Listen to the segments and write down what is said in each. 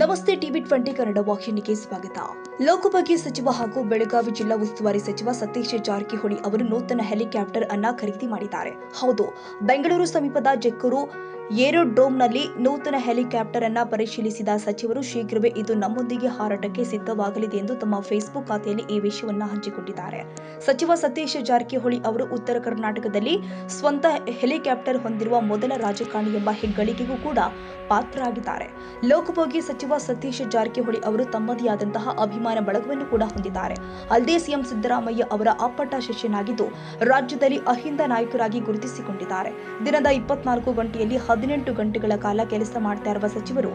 ನಮಸ್ತೆ ಟಿವಿ20 ಕನ್ನಡ ವಾಹಿನಿಗೆ ಸ್ವಾಗತ. ಲೋಕೋಪಯೋಗಿ ಸಚಿವ ಹಾಗೂ ಬೆಳಗಾವಿ ಜಿಲ್ಲಾ ಉಸ್ತುವಾರಿ ಸಚಿವ ಸತೀಶ್ ಜಾರಕಿಹೊಳಿ ಅವರು ನೂತನ ಹೆಲಿಕಾಪ್ಟರ್ ಅನ್ನು ಖರೀದಿ ಮಾಡಿದ್ದಾರೆ. ಹೌದು, ಬೆಂಗಳೂರು ಸಮೀಪದ ಜಕ್ಕೂರು ಏರೋಡ್ರೋಮ್ನಲ್ಲಿ ನೂತನ ಹೆಲಿಕಾಪ್ಟರ್ ಅನ್ನು ಪರಿಶೀಲಿಸಿದ ಸಚಿವರು ಶೀಘ್ರವೇ ಇದು ನಮ್ಮೊಂದಿಗೆ ಹಾರಾಟಕ್ಕೆ ಸಿದ್ಧವಾಗಲಿದೆ ಎಂದು ತಮ್ಮ ಫೇಸ್ಬುಕ್ ಖಾತೆಯಲ್ಲಿ ಈ ವಿಷಯವನ್ನು ಹಂಚಿಕೊಂಡಿದ್ದಾರೆ. ಸಚಿವ ಸತೀಶ್ ಜಾರಕಿಹೊಳಿ ಅವರು ಉತ್ತರ ಕರ್ನಾಟಕದಲ್ಲಿ ಸ್ವಂತ ಹೆಲಿಕಾಪ್ಟರ್ ಹೊಂದಿರುವ ಮೊದಲ ರಾಜಕಾರಣಿ ಎಂಬ ಹೆಗ್ಗಳಿಕೆಗೂ ಕೂಡ ಪಾತ್ರರಾಗಿದ್ದಾರೆ. ಲೋಕೋಪಯೋಗಿ ಸಚಿವ ಸತೀಶ್ ಜಾರಕಿಹೊಳಿ ಅವರು ತಮ್ಮದೇ ಆದಂತಹ ಅಭಿಮಾನ ಬಳಗವನ್ನು ಕೂಡ ಹೊಂದಿದ್ದಾರೆ. ಅಲ್ಲದೆ ಸಿಎಂ ಸಿದ್ದರಾಮಯ್ಯ ಅವರ ಅಪ್ಪಟ ಶಿಷ್ಯನಾಗಿದ್ದು ರಾಜ್ಯದಲ್ಲಿ ಅಹಿಂದ ನಾಯಕರಾಗಿ ಗುರುತಿಸಿಕೊಂಡಿದ್ದಾರೆ. ದಿನದ 24 ಗಂಟೆಯಲ್ಲಿ 18 ಗಂಟೆಗಳ ಕಾಲ ಕೆಲಸ ಮಾಡ್ತಾ ಇರುವ ಸಚಿವರು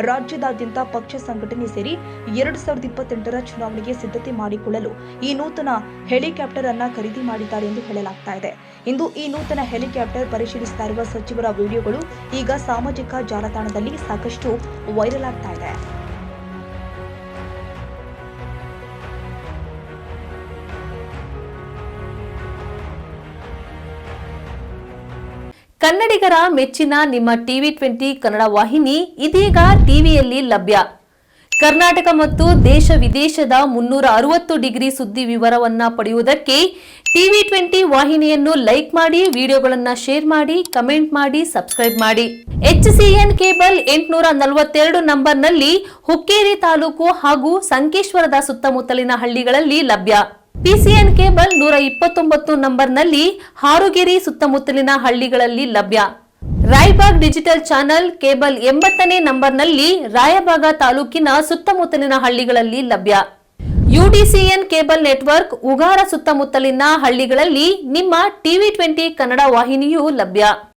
ರಾಜ್ಯದಾದ್ಯಂತ ಪಕ್ಷ ಸಂಘಟನೆ ಸೇರಿ 2028ರ ಚುನಾವಣೆಗೆ ಸಿದ್ಧತೆ ಮಾಡಿಕೊಳ್ಳಲು ಈ ನೂತನ ಹೆಲಿಕಾಪ್ಟರ್ ಅನ್ನ ಖರೀದಿ ಮಾಡಿದ್ದಾರೆ ಎಂದು ಹೇಳಲಾಗ್ತಾ ಇದೆ. ಇಂದು ಈ ನೂತನ ಹೆಲಿಕಾಪ್ಟರ್ ಪರಿಶೀಲಿಸ್ತಾ ಇರುವ ಸಚಿವರ ವಿಡಿಯೋಗಳು ಈಗ ಸಾಮಾಜಿಕ ಜಾಲತಾಣದಲ್ಲಿ ಸಾಕಷ್ಟು ವೈರಲ್ ಆಗ್ತಾ ಇದೆ. ಕನ್ನಡಿಗರ ಮೆಚ್ಚಿನ ನಿಮ್ಮ ಟಿವಿ20 ಕನ್ನಡ ವಾಹಿನಿ ಇದೀಗ ಟಿವಿಯಲ್ಲಿ ಲಭ್ಯ. ಕರ್ನಾಟಕ ಮತ್ತು ದೇಶ ವಿದೇಶದ 360 ಡಿಗ್ರಿ ಸುದ್ದಿ ವಿವರವನ್ನ ಪಡೆಯುವುದಕ್ಕೆ ಟಿವಿ20 ವಾಹಿನಿಯನ್ನು ಲೈಕ್ ಮಾಡಿ, ವಿಡಿಯೋಗಳನ್ನು ಶೇರ್ ಮಾಡಿ, ಕಮೆಂಟ್ ಮಾಡಿ, ಸಬ್ಸ್ಕ್ರೈಬ್ ಮಾಡಿ. HCN ಕೇಬಲ್ 842 ನಂಬರ್ನಲ್ಲಿ ಹುಕ್ಕೇರಿ ತಾಲೂಕು ಹಾಗೂ ಸಂಕೇಶ್ವರದ ಸುತ್ತಮುತ್ತಲಿನ ಹಳ್ಳಿಗಳಲ್ಲಿ ಲಭ್ಯ. PCN ಕೇಬಲ್ 129 ನಂಬರ್ನಲ್ಲಿ ಹಾರುಗೆರೆ ಸುತ್ತಮುತ್ತಲಿನ ಹಳ್ಳಿಗಳಲ್ಲಿ ಲಭ್ಯ. ರಾಯಬಾಗ್ ಡಿಜಿಟಲ್ ಚಾನೆಲ್ ಕೇಬಲ್ 80ನೇ ನಂಬರ್ನಲ್ಲಿ ರಾಯಬಾಗ ತಾಲೂಕಿನ ಸುತ್ತಮುತ್ತಲಿನ ಹಳ್ಳಿಗಳಲ್ಲಿ ಲಭ್ಯ. UDCN ಕೇಬಲ್ ನೆಟ್ವರ್ಕ್ ಉಗಾರ ಸುತ್ತಮುತ್ತಲಿನ ಹಳ್ಳಿಗಳಲ್ಲಿ ನಿಮ್ಮ ಟಿವಿ20 ಕನ್ನಡ ವಾಹಿನಿಯೂ ಲಭ್ಯ.